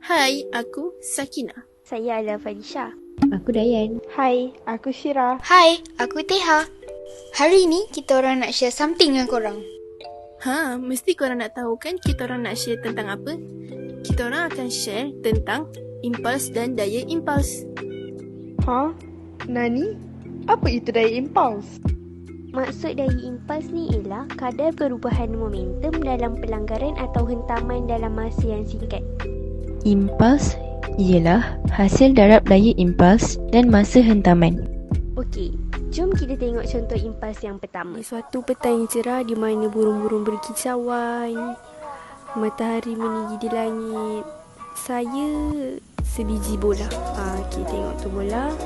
Hai, aku Sakina. Saya adalah Fadisha. Aku Dayan. Hai, aku Syira. Hai, aku Teha. Hari ni kita orang nak share something dengan korang. Mesti korang nak tahu kan kita orang nak share tentang apa? Kita orang akan share tentang impuls dan daya impuls. Nani? Apa itu daya impuls? Maksud daya impuls ni ialah kadar perubahan momentum dalam pelanggaran atau hentaman dalam masa yang singkat. Impuls ialah hasil darab daya impuls dan masa hentaman. Okey, jom kita tengok contoh impuls yang pertama. Suatu petang yang cerah di mana burung-burung berkicauan, matahari meninggi di langit. Saya sebiji bola. Okey, tengok tu bola.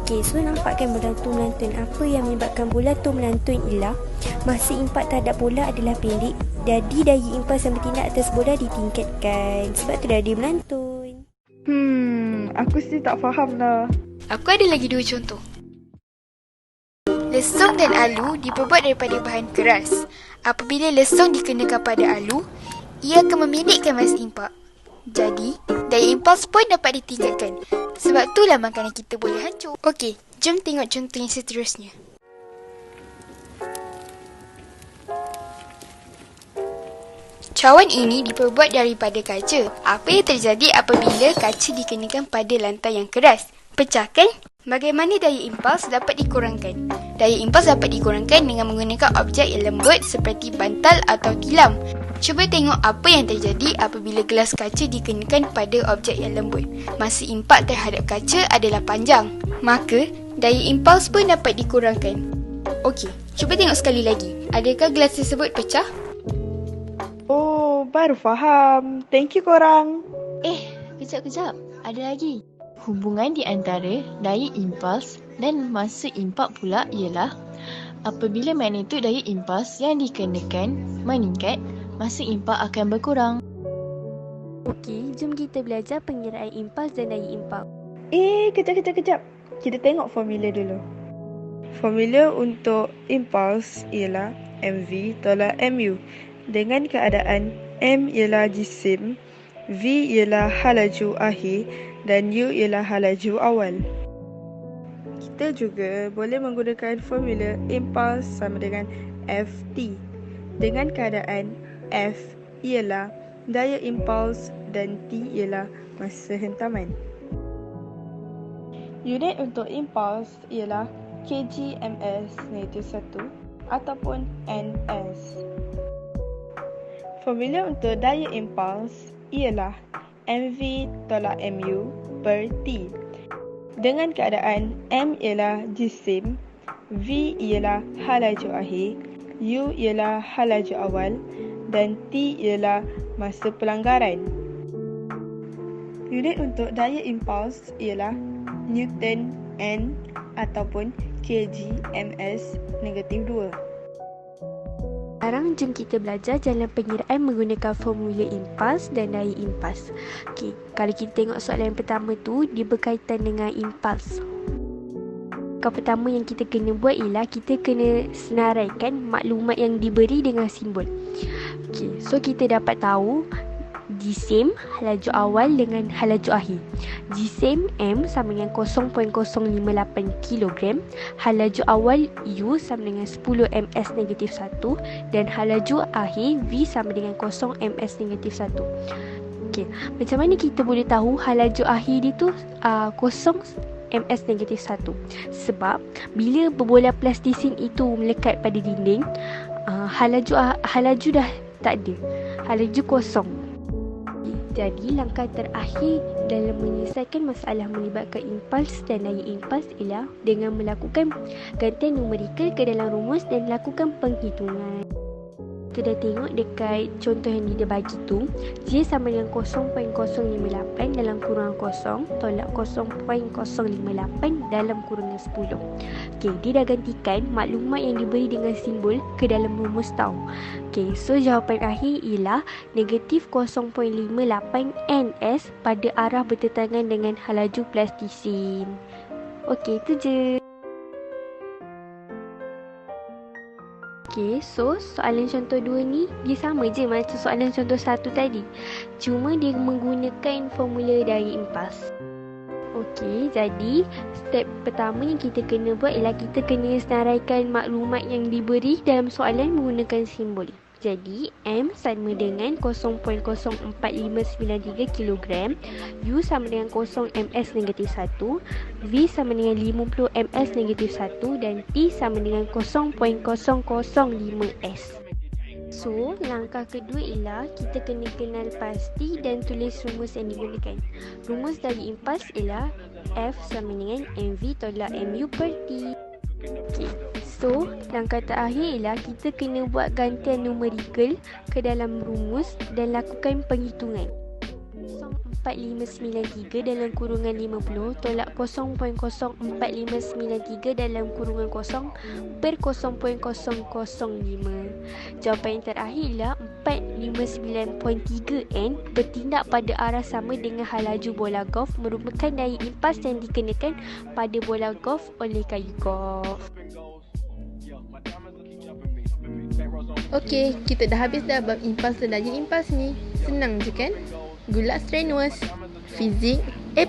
Okey, so nampak kan bola tu melantun. Apa yang menyebabkan bola tu melantun ialah masa impak terhadap bola adalah pendek. Jadi daya impuls yang bertindak atas bola ditingkatkan. Sebab tu dia melantun. Aku sih tak faham lah. Aku ada lagi 2 contoh. Lesung dan alu diperbuat daripada bahan keras. Apabila lesung dikenakan pada alu, ia akan memendekkan masa impak. Jadi, daya impuls pun dapat ditingkatkan. Sebab itulah makanan kita boleh hancur. Okey, jom tengok contoh yang seterusnya. Cawan ini diperbuat daripada kaca. Apa yang terjadi apabila kaca dikenakan pada lantai yang keras? Pecahkan? Bagaimana daya impuls dapat dikurangkan? Daya impuls dapat dikurangkan dengan menggunakan objek yang lembut seperti bantal atau tilam. Cuba tengok apa yang terjadi apabila gelas kaca dikenakan pada objek yang lembut. Masa impak terhadap kaca adalah panjang. Maka, daya impuls pun dapat dikurangkan. Okey, cuba tengok sekali lagi. Adakah gelas tersebut pecah? Oh, baru faham. Thank you korang. Kejap. Ada lagi. Hubungan di antara daya impuls dan masa impak pula ialah apabila magnitud daya impuls yang dikenakan meningkat, masa impak akan berkurang. Okey, jom kita belajar pengiraan impuls dan daya impuls. Kejap. Kita tengok formula dulu. Formula untuk impuls ialah mv tolak mu. Dengan keadaan m ialah jisim, v ialah halaju akhir dan u ialah halaju awal. Kita juga boleh menggunakan formula impuls sama dengan Ft. Dengan keadaan F ialah daya impuls dan T ialah masa hentaman. Unit untuk impuls ialah kg/ms-1 ataupun ns. Formula untuk daya impuls ialah mv tolak mu per T. Dengan keadaan m ialah jisim, v ialah halaju akhir, u ialah halaju awal dan T ialah masa pelanggaran. Unit untuk daya impuls ialah Newton N ataupun kg/ms-2. Sekarang jom kita belajar jalan pengiraan menggunakan formula impuls dan daya impuls. Okey, kalau kita tengok soalan yang pertama tu, dia berkaitan dengan impuls. Yang pertama yang kita kena buat ialah kita kena senaraikan maklumat yang diberi dengan simbol. Okey, so kita dapat tahu jisim halaju awal dengan halaju akhir. Jisim M sama dengan 0.058 kg, halaju awal U sama dengan 10 ms-1 dan halaju akhir V sama dengan 0 ms-1. Okey, macam mana kita boleh tahu halaju akhir dia tu 0 ms-1? Sebab bila berbola plastisin itu melekat pada dinding, halaju dah tak ada. Halaju kosong. Jadi, langkah terakhir dalam menyelesaikan masalah melibatkan impuls dan daya impuls ialah dengan melakukan gantian numerikal ke dalam rumus dan lakukan penghitungan. Kita dah tengok dekat contoh yang dia bagi tu, J sama dengan 0.058 dalam kurungan kosong tolak 0.058 dalam kurungan 10. Okey, dia dah gantikan maklumat yang diberi dengan simbol ke dalam rumus tau. Okey, so jawapan akhir ialah negatif 0.58 ns pada arah bertentangan dengan halaju plastisin. Okey, itu je. Okey, so soalan contoh 2 ni dia sama je macam soalan contoh 1 tadi. Cuma dia menggunakan formula daya impuls. Okey, jadi step pertama yang kita kena buat ialah kita kena senaraikan maklumat yang diberi dalam soalan menggunakan simbol. Jadi, M sama dengan 0.04593 kg, U sama dengan 0 ms negatif 1, V sama dengan 50 ms negatif 1 dan T sama dengan 0.005 S. So, langkah kedua ialah kita kena kenal pasti dan tulis rumus yang digunakan. Rumus daya impuls ialah F sama dengan mv tolak mu per T. Okay. So, langkah terakhir ialah kita kena buat gantian numerikal ke dalam rumus dan lakukan penghitungan. 0.4593 dalam kurungan 50 tolak 0.04593 dalam kurungan 0 per 0.005. Jawapan yang terakhir ialah 459.3 N bertindak pada arah sama dengan laju bola golf merupakan daya impuls yang dikenakan pada bola golf oleh kayu golf. Okey, kita dah habis dah bab impuls dan daya impuls ni. Senang je kan? Good luck strenuous. Fizik A+.